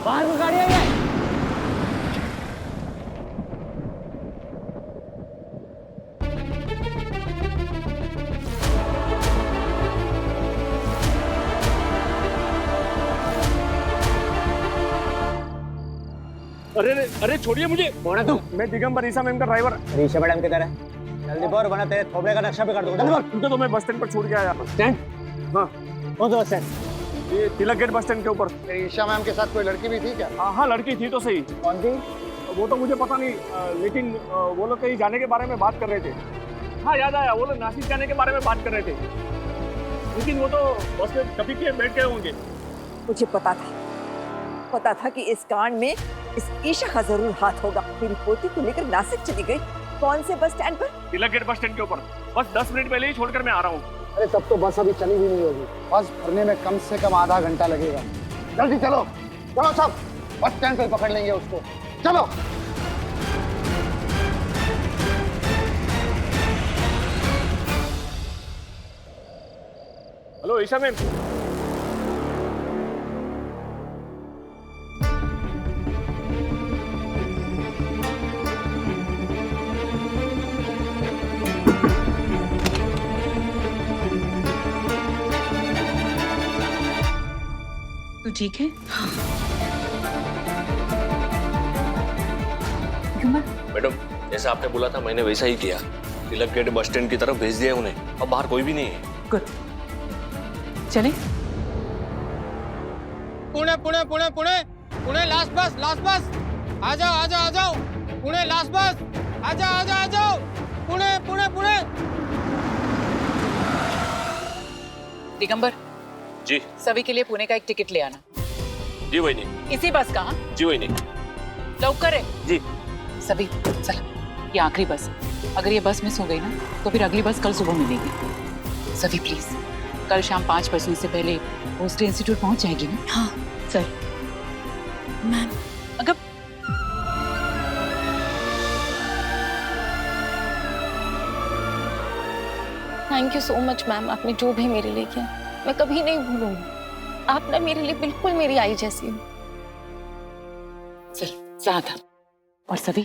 बाहर को गाड़ी आई है। अरे अरे छोड़िए मुझे। कौन है तू? मैं दिगंबर ईसा मैम का ड्राइवर। ऋषा मैडम किधर है? जल्दी बोल वरना तेरे थोबड़े का नक्शा भी कर दूंगा। जल्दी बोल। उनको तो मैं बस स्टैंड पर छोड़ के आया। स्टैंड? हाँ, कौन सा बस स्टैंड? ये तिलक गेट बस स्टैंड के ऊपर। ईशा मैम के साथ कोई लड़की भी थी क्या? हाँ, लड़की थी तो सही। कौन थी? वो तो मुझे पता नहीं, लेकिन वो लोग कहीं जाने के बारे में बात कर रहे थे। हाँ, याद आया, वो लोग नासिक जाने के बारे में बात कर रहे थे, लेकिन वो तो बस में कभी के बैठ गए होंगे। मुझे पता था कि इस कांड में इस ईशा का जरूर हाथ होगा। मेरी पोती को लेकर नासिक चली गई। कौन से बस स्टैंड पर? तिलक गेट बस स्टैंड के ऊपर। बस 10 मिनट पहले ही छोड़कर मैं आ रहा हूँ। अरे तब तो बस अभी चली भी नहीं होगी। बस भरने में कम से कम आधा घंटा लगेगा। जल्दी चलो चलो सब, बस स्टैंड पे पकड़ लेंगे उसको। चलो। Hello Isha ma'am. तू ठीक है? मैडम, जैसा आपने बोला था मैंने वैसा ही किया। तिलक गेट बस स्टैंड की तरफ भेज दिया उन्हें। अब बाहर कोई भी नहीं है। गुड। चले? पुणे पुणे पुणे पुणे पुणे लास्ट बस आ जाओ पुणे लास्ट बस आ जाओ पुणे पुणे पुणे। दिगंबर जी सभी के लिए पुणे का एक टिकट ले आना। जी वही नहीं। इसी बस का? हाँ? जी वही नहीं। लवकर है। जी सभी चल, ये आखिरी बस। अगर ये बस मिस हो गई ना तो फिर अगली बस कल सुबह मिलेगी। सभी प्लीज, कल शाम 5 बजने से पहले हॉस्टल इंस्टीट्यूट पहुंच जाएगी ना? हाँ चल। मैम अगर thank you so much ma'am, आपने जो भी मेरे लिए किया मैं कभी नहीं भूलूंगी। आप ना मेरे लिए बिल्कुल मेरी आई जैसी हो। चल ज्यादा। और सभी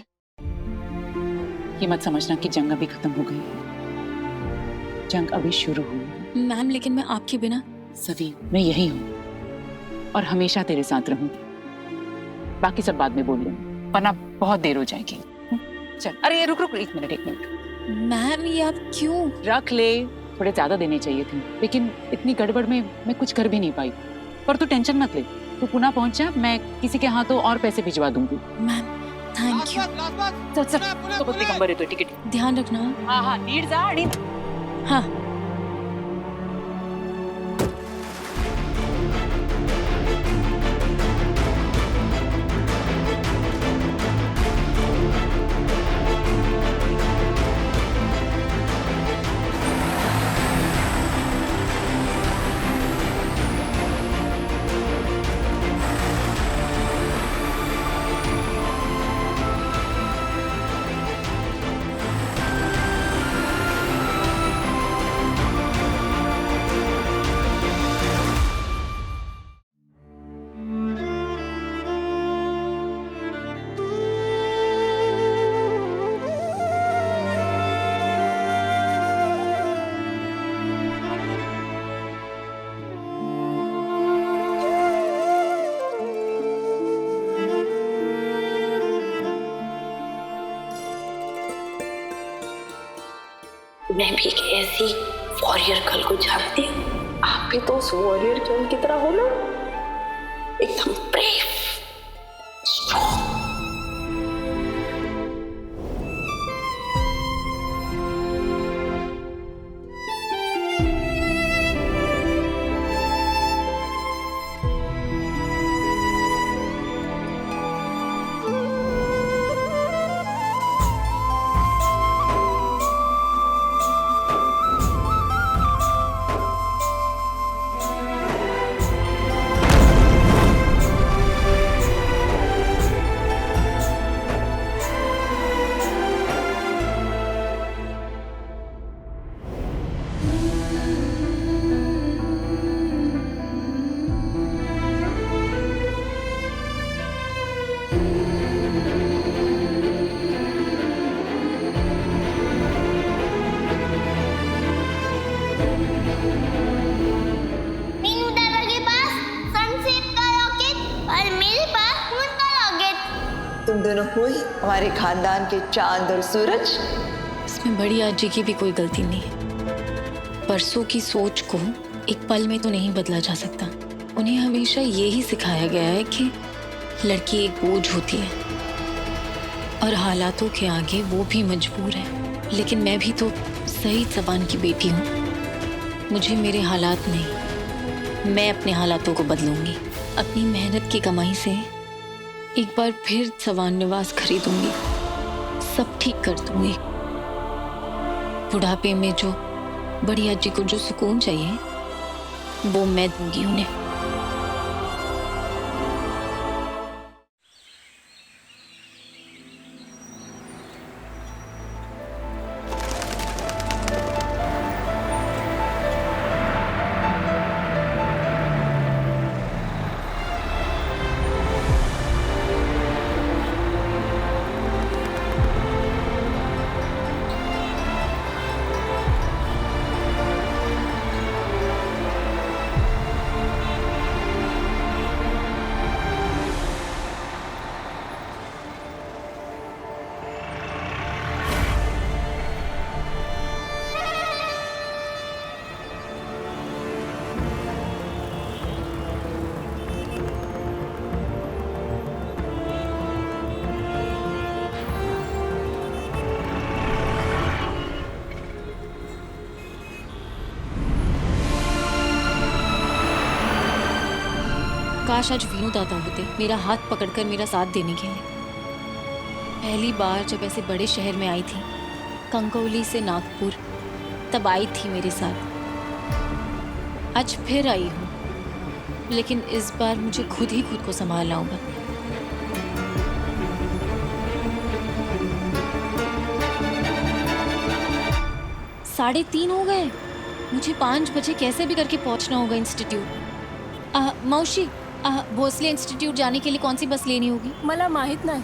ये मत समझना कि जंग अभी खत्म हो गई है। जंग अभी शुरू हुई है। मैम लेकिन मैं आपके बिना। सभी मैं यही हूँ और हमेशा तेरे साथ रहूंगी। बाकी सब बाद में बोल लूंगी वरना बहुत देर हो जाएगी। चल। अरे रुक 1 मिनट। मैम ये आप क्यों? रख ले, थोड़े ज्यादा देने चाहिए थे, लेकिन इतनी गड़बड़ में मैं कुछ कर भी नहीं पाई। पर तू टेंशन मत ले, तू पुणे पहुंच जा, मैं किसी के हाथों और पैसे भिजवा दूंगी। Ma'am thank you. चल तो दिगंबर है तो टिकट। ध्यान रखना। हाँ नीड जा। हाँ मैं भी एक ऐसी वॉरियर गर्ल को जानती हूँ। आप भी तो उस वॉरियर गर्ल की तरह हो ना, एकदम ब्रेव, स्ट्रॉन्ग। दोनों हुई हमारे खानदान के चांद और सूरज। इसमें बड़ी आजी की भी कोई गलती नहीं है। परसों की सोच को एक पल में तो नहीं बदला जा सकता। उन्हें हमेशा यही सिखाया गया है कि लड़की एक बोझ होती है और हालातों के आगे वो भी मजबूर है। लेकिन मैं भी तो सईद सवान की बेटी हूँ। मुझे मेरे हालात नहीं, मैं अपने हालातों को बदलूंगी। अपनी मेहनत की कमाई से एक बार फिर सवान निवास खरीदूंगी, सब ठीक कर दूंगी। बुढ़ापे में जो बड़ी अज्जी को जो सुकून चाहिए वो मैं दूंगी उन्हें। काश आज वीनू दादा होते मेरा हाथ पकड़कर मेरा साथ देने के लिए। पहली बार जब ऐसे बड़े शहर में आई थी, कंकौली से नागपुर, तब आई थी मेरे साथ। आज फिर आई हूँ, लेकिन इस बार मुझे खुद ही खुद को संभालना होगा। साढ़े 3 हो गए, मुझे 5 बजे कैसे भी करके पहुंचना होगा इंस्टीट्यूट। मौशी, भोसले इंस्टीट्यूट जाने के लिए कौन सी बस लेनी होगी? मला माहित नाही।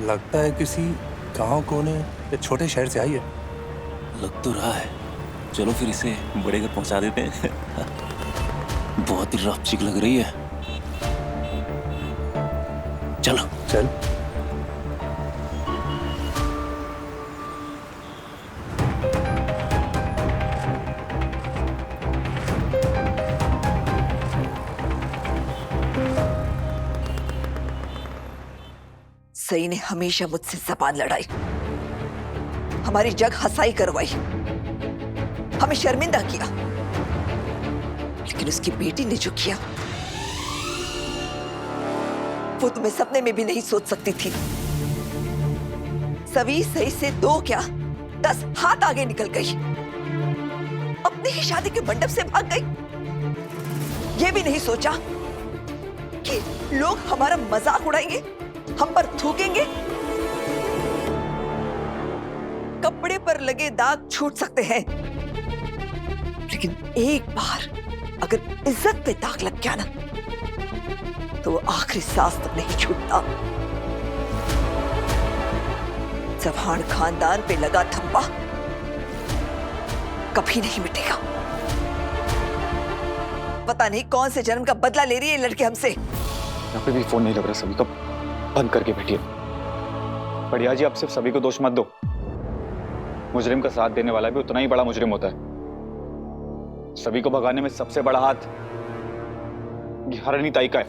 लगता है किसी गांव कोने या छोटे शहर से आई है। लग तो रहा है। चलो फिर इसे बड़े घर पहुंचा देते हैं। बहुत ही रफ चिक लग रही है। चलो चल। सई ने हमेशा मुझसे जबान लड़ाई, हमारी जग हंसाई करवाई, हमें शर्मिंदा किया। लेकिन उसकी बेटी ने जो किया वो तो मैं सपने में भी नहीं सोच सकती थी। सवी सही से 2 क्या 10 हाथ आगे निकल गई, अपनी ही शादी के मंडप से भाग गई। ये भी नहीं सोचा कि लोग हमारा मजाक उड़ाएंगे, हम पर थूकेंगे। कपड़े पर लगे दाग छूट सकते हैं, लेकिन एक बार अगर इज्जत पे दाग लग गया ना तो वो आखिरी सांस तक नहीं छूटता। चौहान खानदान पे लगा धब्बा कभी नहीं मिटेगा। पता नहीं कौन से जन्म का बदला ले रही है लड़के हमसे। यहाँ पे भी फोन नहीं लग रहा सभी को, बंद करके बैठिए। बढ़िया जी, आप सिर्फ सभी को दोष मत दो। मुजरिम का साथ देने वाला भी उतना ही बड़ा मुजरिम होता है। सभी को भगाने में सबसे बड़ा हाथ ये हरणी ताई का है।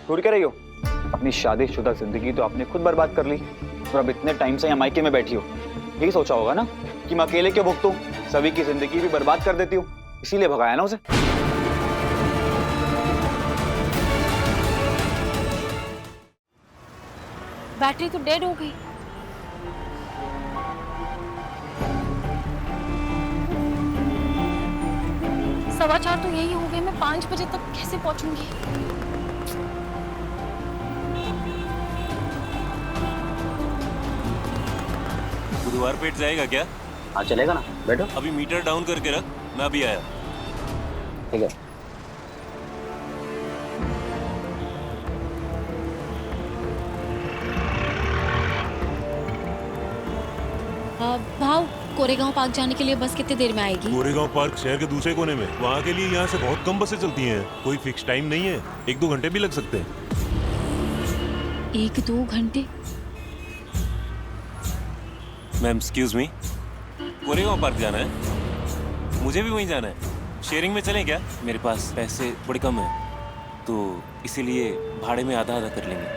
दूर क्या रही हो? अपनी शादीशुदा जिंदगी तो आपने खुद बर्बाद कर ली और अब इतने टाइम से यहाँ मायके में बैठी हो। यही सोचा होगा ना कि मैं अकेले क्यों भुगतूं, सभी की जिंदगी भी बर्बाद कर देती हूँ, इसीलिए भगाया ना उसे। बैटरी तो डेड हो गई। सवा 4 तो यही हो गए, मैं 5 बजे तक कैसे पहुंचूंगी? बुधवार पेट जाएगा क्या? हाँ चलेगा ना, बैठो। अभी मीटर डाउन करके रख, मैं अभी आया। ठीक है। भाव, कोरेगांव पार्क जाने के लिए बस कितनी देर में आएगी? कोरेगांव पार्क शहर के दूसरे कोने में, वहाँ के लिए यहाँ से बहुत कम बसें चलती हैं। कोई फिक्स टाइम नहीं है, 1-2 घंटे भी लग सकते हैं। 1-2 घंटे? Ma'am excuse me, Koregaon park जाना है? मुझे भी वहीं जाना है। शेयरिंग में चलें क्या? मेरे पास पैसे थोड़े कम हैं, तो इसीलिए भाड़े में आधा आधा कर लेंगे।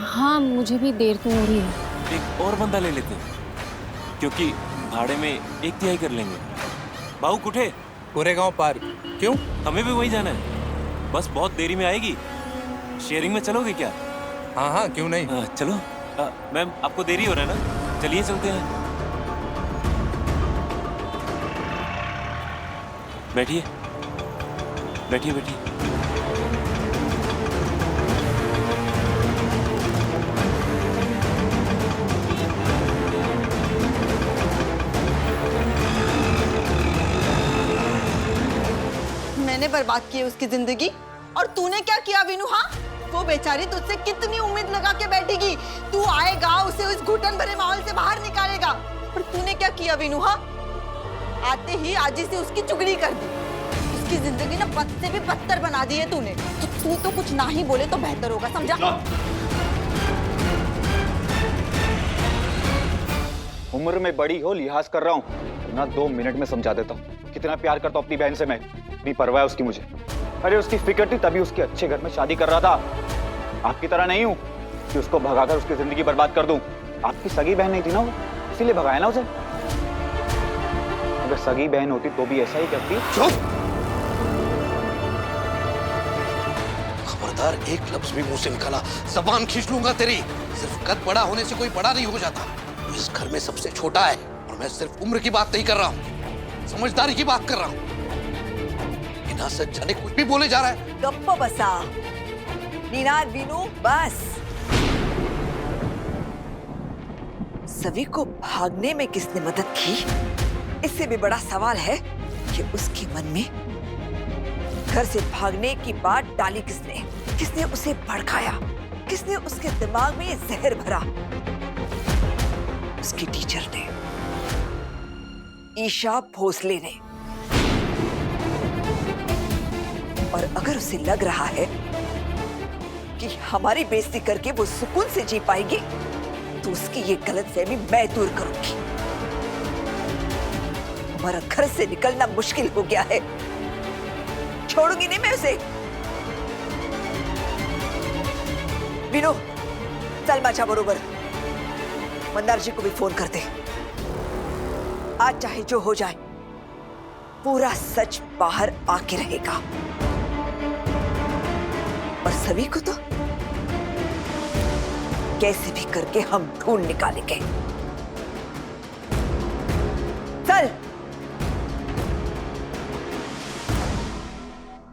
हाँ, मुझे भी देर तो हो रही है। एक और बंदा ले लेते हैं, क्योंकि भाड़े में 1/3 कर लेंगे। बाबू कुठे? कोरेगांव पार्क। क्यों? हमें भी वहीं जाना है। बस बहुत देरी में आएगी। शेयरिंग में चलोगे क्या? हाँ हाँ, क्यों नहीं। चलो। मैम आपको देरी हो रहा है ना, चलिए चलते हैं। बैठिए बैठिए बैठिए। मैंने बर्बाद की है उसकी जिंदगी, और तूने क्या किया विनू? हाँ, वो बेचारी तुझसे कितनी उम्मीद लगा के बैठेगी, तू आएगा उसे उस घुटन भरे माहौल से बाहर निकालेगा, पर तूने क्या किया विनू? हाँ, आते ही आजी से उसकी चुगली कर दी, उसकी जिंदगी ना पत्त से भी पत्थर बना दी है तूने। तो तू तो कुछ ना ही बोले तो बेहतर होगा, समझा? उम्र में बड़ी हो, लिहाज कर रहा हूँ ना, 2 मिनट में समझा देता हूँ कितना प्यार करता हूँ अपनी बहन से मैं। नहीं परवाह है उसकी मुझे। अरे उसकी फिक्र थी तभी उसके अच्छे घर में शादी कर रहा था। आपकी तरह नहीं हूँ कि उसको भगाकर उसकी जिंदगी बर्बाद कर दूं। आपकी सगी बहन नहीं थी ना वो, इसीलिए भगाया ना उसे। अगर सगी बहन होती तो भी ऐसा ही करती। चुप! खबरदार, एक लफ्ज भी मुंह से निकाला जबान खींच लूंगा तेरी। सिर्फ कद बड़ा होने से कोई बड़ा नहीं हो जाता। तू इस घर में सबसे छोटा है, और मैं सिर्फ उम्र की बात नहीं कर रहा हूँ, समझदारी की बात कर रहा हूँ। बिना सच जाने कुछ भी बोले जा रहा है। गप्पो बसा नीनाद विनू, बस। सभी को भागने में किसने मदद की, इससे भी बड़ा सवाल है कि उसके मन में घर से भागने की बात डाली किसने? किसने उसे भड़काया? किसने उसके दिमाग में ये जहर भरा? उसकी टीचर ने, ईशा भोसले ने। और अगर उसे लग रहा है कि हमारी बेइज्जती करके वो सुकून से जी पाएगी, तो उसकी ये गलतफहमी मैं दूर करूंगी। हमारा घर से निकलना मुश्किल हो गया है, छोड़ूंगी नहीं मैं उसे। विनू, चल माझ्या बरोबर मंदार जी को भी फोन कर दे। आज चाहे जो हो जाए, पूरा सच बाहर आके रहेगा, और सभी को तो कैसे भी करके हम ढूंढ निकालेंगे। चल।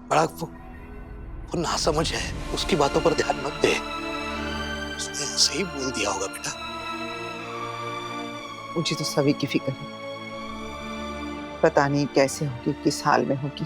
बड़ा वो नासमझ है, उसकी बातों पर ध्यान मत दे। उसने सही बोल दिया होगा बेटा। मुझे तो सभी की फिक्र है, पता नहीं कैसे होगी, किस हाल में होगी।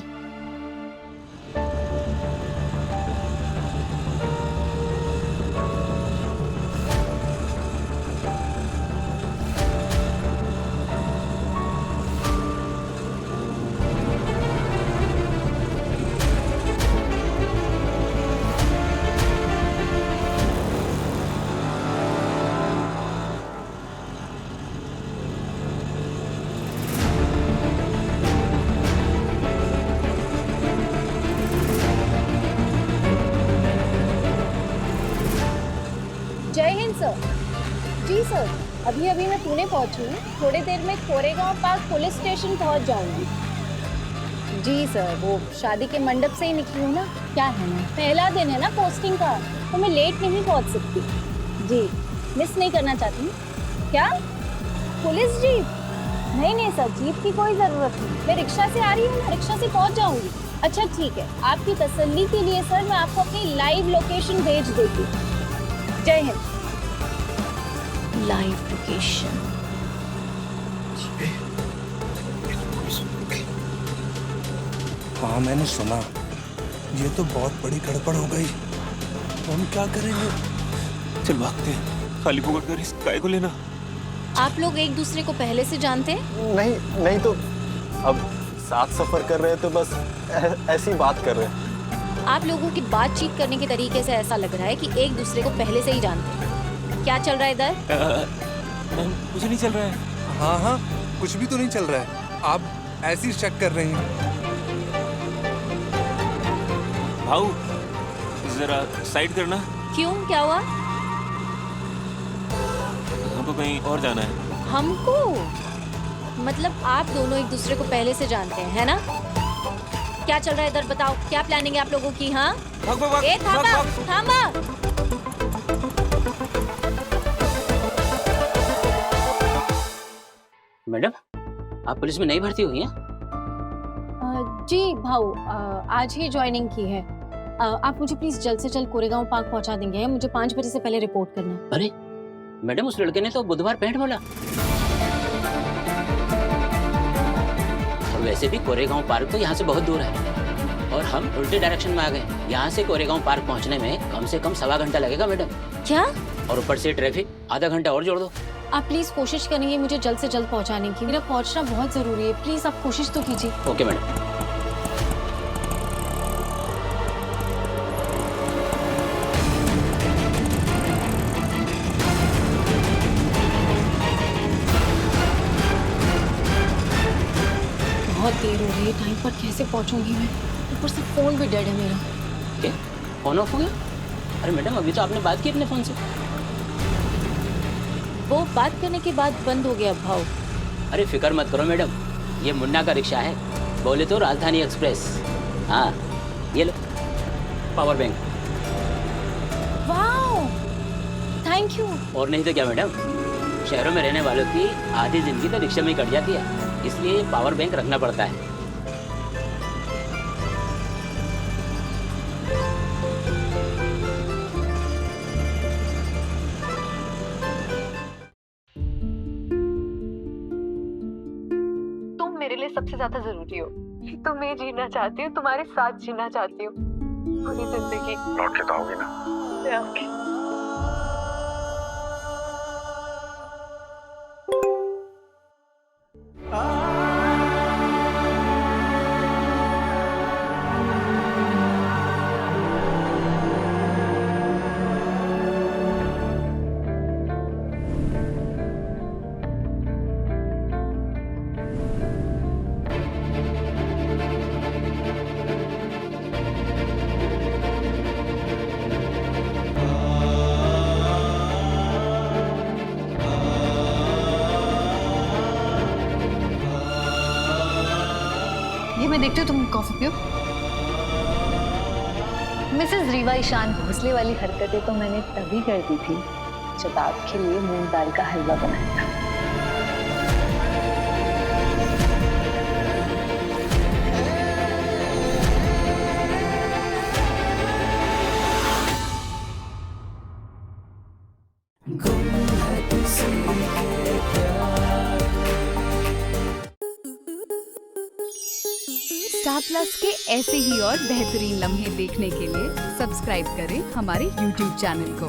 जय हिंद सर। जी सर, अभी अभी मैं पुणे पहुंची हूँ, थोड़ी देर में कोरेगांव पार्क पुलिस स्टेशन पहुंच जाऊंगी। जी सर, वो शादी के मंडप से ही निकली हूँ ना। क्या है ना, पहला दिन है ना पोस्टिंग का, तो मैं लेट नहीं पहुंच सकती। जी, मिस नहीं करना चाहती हूँ। क्या पुलिस जीप? नहीं नहीं सर, जीप की कोई ज़रूरत नहीं, मैं रिक्शा से आ रही हूँ ना, रिक्शा से पहुँच जाऊँगी। अच्छा ठीक है, आपकी तसल्ली के लिए सर मैं आपको अपनी लाइव लोकेशन भेज देती हूँ। जय हिंद। Live location. हाँ मैंने सुना। ये तो बहुत बड़ी गड़बड़ हो गई। तो हम क्या करेंगे? चल भागते हैं, खाली फोकट कर इस काय को लेना। आप लोग एक दूसरे को पहले से जानते हैं? नहीं तो अब साथ सफर कर रहे हैं तो बस ऐसी बात कर रहे हैं। आप लोगों की बातचीत करने के तरीके से ऐसा लग रहा है कि एक दूसरे को पहले से ही जानते हैं। क्या चल रहा है इधर? कुछ नहीं चल रहा है। हाँ कुछ भी तो नहीं चल रहा है। आप ऐसी शक कर रही हैं। भाऊ जरा साइड करना। क्यों, क्या हुआ? हमको कहीं और जाना है। हमको? मतलब आप दोनों एक दूसरे को पहले से जानते हैं, है ना? क्या चल रहा है इधर, बताओ, क्या प्लानिंग है आप लोगों की? हाँ ए थामा थामा। मैडम, आप पुलिस में नई भर्ती हुई हैं? जी भाऊ, आज ही ज्वाइनिंग की है। आप मुझे प्लीज जल्द से जल्द कोरेगांव पार्क पहुंचा देंगे? मुझे 5 बजे से पहले रिपोर्ट करना है। अरे मैडम, उस लड़के ने तो बुधवार पैंट बोला। और वैसे भी कोरेगांव पार्क तो यहाँ से बहुत दूर है और हम उल्टे डायरेक्शन में आ गए। यहाँ से कोरेगांव पार्क पहुँचने में कम से कम 1.25 घंटा लगेगा मैडम। क्या? और ऊपर से ट्रैफिक, आधा घंटा और जोड़ दो। आप प्लीज कोशिश करेंगे मुझे जल्द से जल्द पहुंचाने की। मेरा पहुंचना बहुत जरूरी है, प्लीज आप कोशिश तो कीजिए। Okay madam. बहुत देर हो रही है, टाइम पर कैसे पहुंचूंगी मैं? ऊपर से फोन भी डेड है मेरा। क्या फोन ऑफ हो गया? अरे मैडम, अभी तो आपने बात की अपने फोन से। वो बात करने के बाद बंद हो गया भाव। अरे फिक्र मत करो मैडम, ये मुन्ना का रिक्शा है, बोले तो राजधानी एक्सप्रेस। हाँ ये low power bank. Wow, thank you. और नहीं तो क्या मैडम, शहरों में रहने वालों की आधी जिंदगी तो रिक्शा में ही कट जाती है, इसलिए पावर बैंक रखना पड़ता है। तुम मेरे लिए सबसे ज्यादा जरूरी हो। तुम्हें जीना चाहती हूँ, तुम्हारे साथ जीना चाहती हूँ पूरी जिंदगी। लौट के तो आओगी ना? मैं आऊंगी। ये मैं देखती हूँ, तुम कॉफी पियो। मिसेस रीवा ईशान भोसले वाली हरकतें तो मैंने तभी कर दी थी जब आपके लिए मूंग दाल का हलवा बनाया था। स्टार प्लस के ऐसे ही और बेहतरीन लम्हे देखने के लिए सब्सक्राइब करें हमारे YouTube चैनल को।